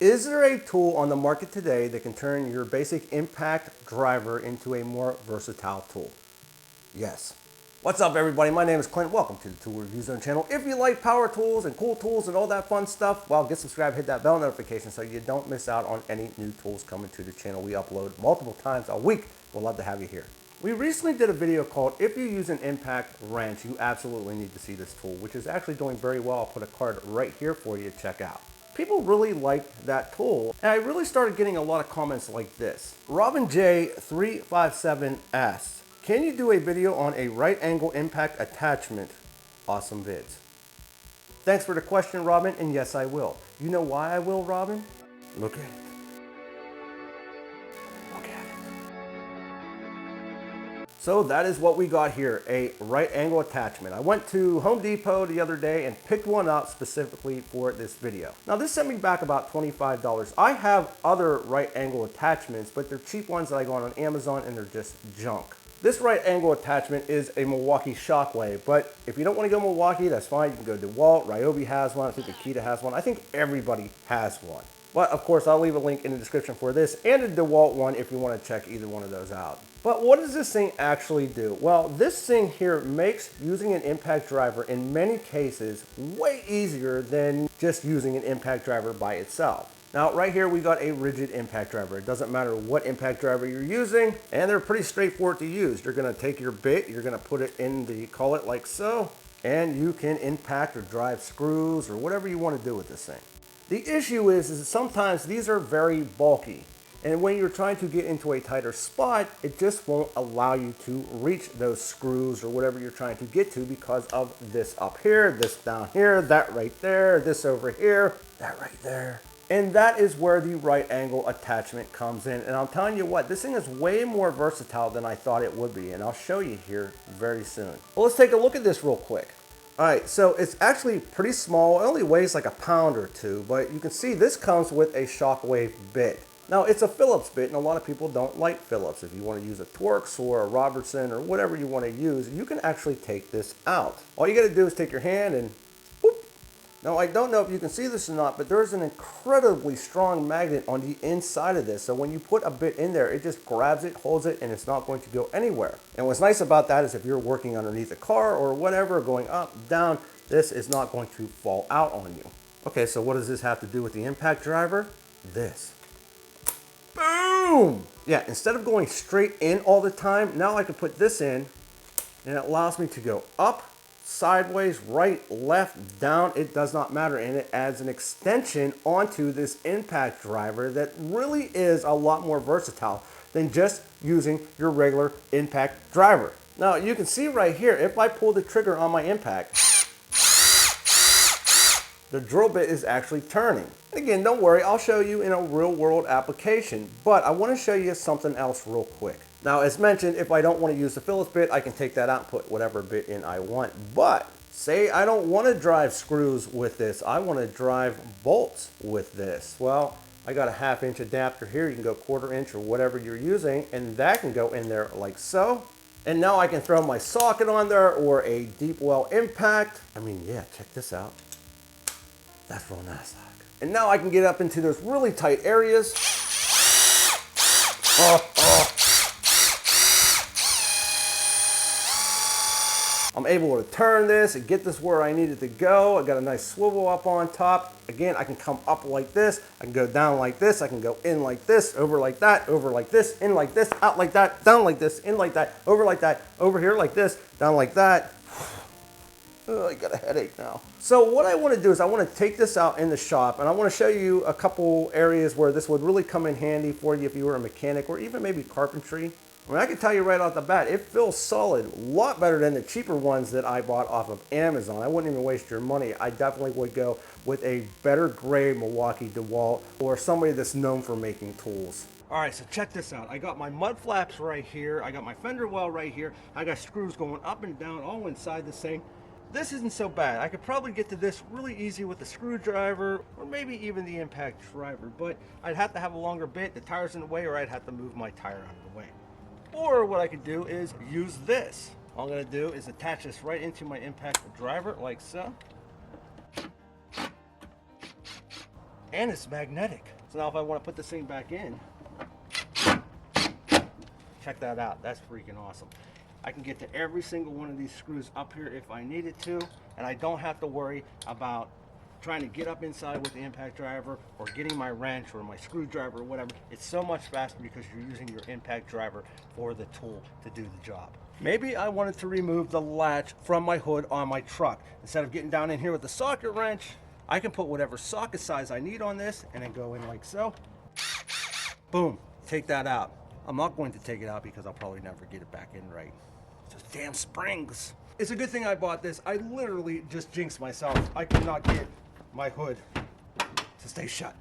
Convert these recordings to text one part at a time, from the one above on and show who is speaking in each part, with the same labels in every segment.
Speaker 1: Is there a tool on the market today that can turn your basic impact driver into a more versatile tool? Yes. What's up, everybody? My name is Clint. Welcome to the Tool Review Zone channel. If you like power tools and cool tools and all that fun stuff, well, get subscribed, hit that bell notification so you don't miss out on any new tools coming to the channel. We upload multiple times a week. We'd love to have you here. We recently did a video called If You Use an Impact Wrench, You Absolutely Need to See This Tool, which is actually doing very well. I'll put a card right here for you to check out. People really liked that tool, and I really started getting a lot of comments like this. Robin J357S, can you do a video on a right angle impact attachment? Awesome vids. Thanks for the question, Robin, and yes, I will. You know why I will, Robin? Look at it. Look at it. So that is what we got here, a right angle attachment. I went to Home Depot the other day and picked one up specifically for this video. Now this sent me back about $25. I have other right angle attachments, but they're cheap ones that I got on Amazon and they're just junk. This right angle attachment is a Milwaukee Shockwave, but if you don't want to go Milwaukee, that's fine. You can go DeWalt, Ryobi has one, I think Akita has one. I think everybody has one. But of course, I'll leave a link in the description for this and a DeWalt one if you want to check either one of those out. But what does this thing actually do? Well, this thing here makes using an impact driver in many cases way easier than just using an impact driver by itself. Now, right here, we got a rigid impact driver. It doesn't matter what impact driver you're using, and they're pretty straightforward to use. You're gonna take your bit, you're gonna put it in the collet like so, and you can impact or drive screws or whatever you wanna do with this thing. The issue is that sometimes these are very bulky, and when you're trying to get into a tighter spot, it just won't allow you to reach those screws or whatever you're trying to get to because of this up here, this down here, that right there, this over here, that right there. And that is where the right angle attachment comes in. And I'm telling you what, this thing is way more versatile than I thought it would be. And I'll show you here very soon. Well, let's take a look at this real quick. All right, so it's actually pretty small. It only weighs like a pound or two, but you can see this comes with a Shockwave bit. Now, it's a Phillips bit, and a lot of people don't like Phillips. If you want to use a Torx or a Robertson or whatever you want to use, you can actually take this out. All you got to do is take your hand and boop. Now, I don't know if you can see this or not, but there's an incredibly strong magnet on the inside of this. So when you put a bit in there, it just grabs it, holds it, and it's not going to go anywhere. And what's nice about that is if you're working underneath a car or whatever, going up, down, this is not going to fall out on you. Okay, so what does this have to do with the impact driver? This. Boom! Yeah, instead of going straight in all the time, now I can put this in, and it allows me to go up, sideways, right, left, down, it does not matter, and it adds an extension onto this impact driver that really is a lot more versatile than just using your regular impact driver. Now you can see right here, if I pull the trigger on my impact, the drill bit is actually turning. And again, don't worry, I'll show you in a real world application, but I want to show you something else real quick. Now, as mentioned, if I don't want to use the Phillips bit, I can take that out and put whatever bit in I want. But say I don't want to drive screws with this. I want to drive bolts with this. Well, I got a 1/2 inch adapter here. You can go 1/4 inch or whatever you're using, and that can go in there like so. And now I can throw my socket on there or a deep well impact. I mean, yeah, check this out. That's real nice. And now I can get up into those really tight areas. I'm able to turn this and get this where I need it to go. I got a nice swivel up on top. Again, I can come up like this. I can go down like this. I can go in like this, over like that, over like this, in like this, out like that, down like this, in like that, over like that, over here like this, down like that. Oh, I got a headache now. So what I want to do is I want to take this out in the shop, and I want to show you a couple areas where this would really come in handy for you if you were a mechanic or even maybe carpentry. I mean, I can tell you right off the bat, it feels solid, a lot better than the cheaper ones that I bought off of Amazon. I wouldn't even waste your money. I definitely would go with a better grade Milwaukee DeWalt or somebody that's known for making tools. All right, so check this out. I got my mud flaps right here. I got my fender well right here. I got screws going up and down all inside this thing. This isn't so bad. I could probably get to this really easy with a screwdriver or maybe even the impact driver, but I'd have to have a longer bit, the tire's in the way, or I'd have to move my tire out of the way. Or what I could do is use this. All I'm gonna do is attach this right into my impact driver like so. and it's magnetic. So now if I want to put this thing back in, check that out. That's freaking awesome. I can get to every single one of these screws up here if I needed to, and I don't have to worry about trying to get up inside with the impact driver or getting my wrench or my screwdriver or whatever. It's so much faster because you're using your impact driver for the tool to do the job. Maybe I wanted to remove the latch from my hood on my truck. Instead of getting down in here with the socket wrench, I can put whatever socket size I need on this and then go in like so. Boom, take that out. I'm not going to take it out because I'll probably never get it back in right. Those damn springs. It's a good thing I bought this. I literally just jinxed myself. I could not get my hood to stay shut.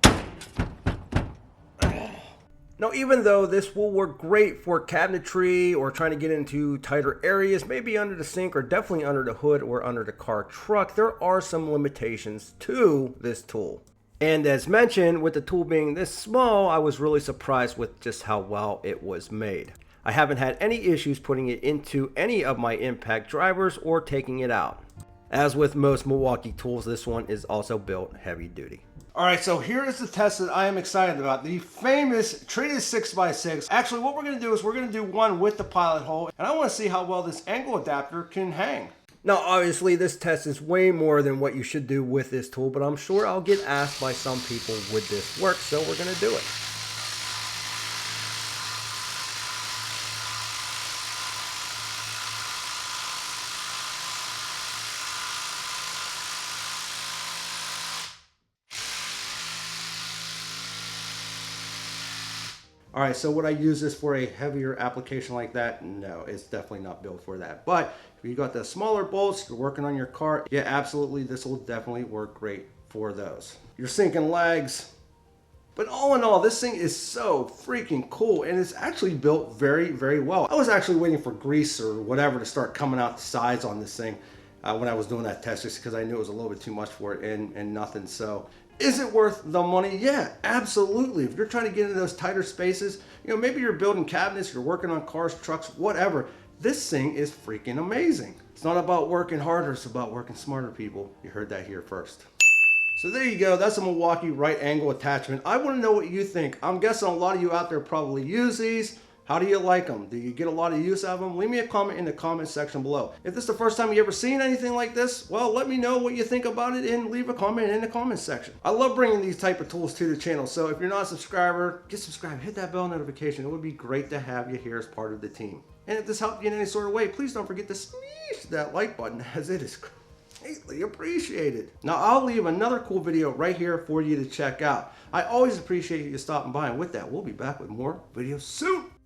Speaker 1: Now, even though this will work great for cabinetry or trying to get into tighter areas, maybe under the sink or definitely under the hood or under the car truck, there are some limitations to this tool. And as mentioned, with the tool being this small, I was really surprised with just how well it was made. I haven't had any issues putting it into any of my impact drivers or taking it out. As with most Milwaukee tools, this one is also built heavy duty. All right, so here is the test that I am excited about. The famous treated 6x6. Actually, what we're gonna do is we're gonna do one with the pilot hole, and I wanna see how well this angle adapter can hang. Now, obviously, this test is way more than what you should do with this tool, but I'm sure I'll get asked by some people, would this work? So we're gonna do it. All right, so would I use this for a heavier application like that? No, it's definitely not built for that. But if you got the smaller bolts, you're working on your car, yeah, absolutely, this will definitely work great for those. You're sinking legs. But all in all, this thing is so freaking cool, and it's actually built very, very well. I was actually waiting for grease or whatever to start coming out the sides on this thing when I was doing that test, just because I knew it was a little bit too much for it and nothing. So is it worth the money? Yeah, absolutely. If you're trying to get into those tighter spaces, you know, maybe you're building cabinets, you're working on cars, trucks, whatever. This thing is freaking amazing. It's not about working harder, it's about working smarter, people. You heard that here first. So there you go, that's a Milwaukee right angle attachment. I want to know what you think. I'm guessing a lot of you out there probably use these. How do you like them? Do you get a lot of use out of them? Leave me a comment in the comment section below. If this is the first time you ever seen anything like this, well, let me know what you think about it and leave a comment in the comment section. I love bringing these type of tools to the channel, so if you're not a subscriber, get subscribed, hit that bell notification. It would be great to have you here as part of the team. And if this helped you in any sort of way, please don't forget to smash that like button, as it is greatly appreciated. Now, I'll leave another cool video right here for you to check out. I always appreciate you stopping by, and with that, we'll be back with more videos soon.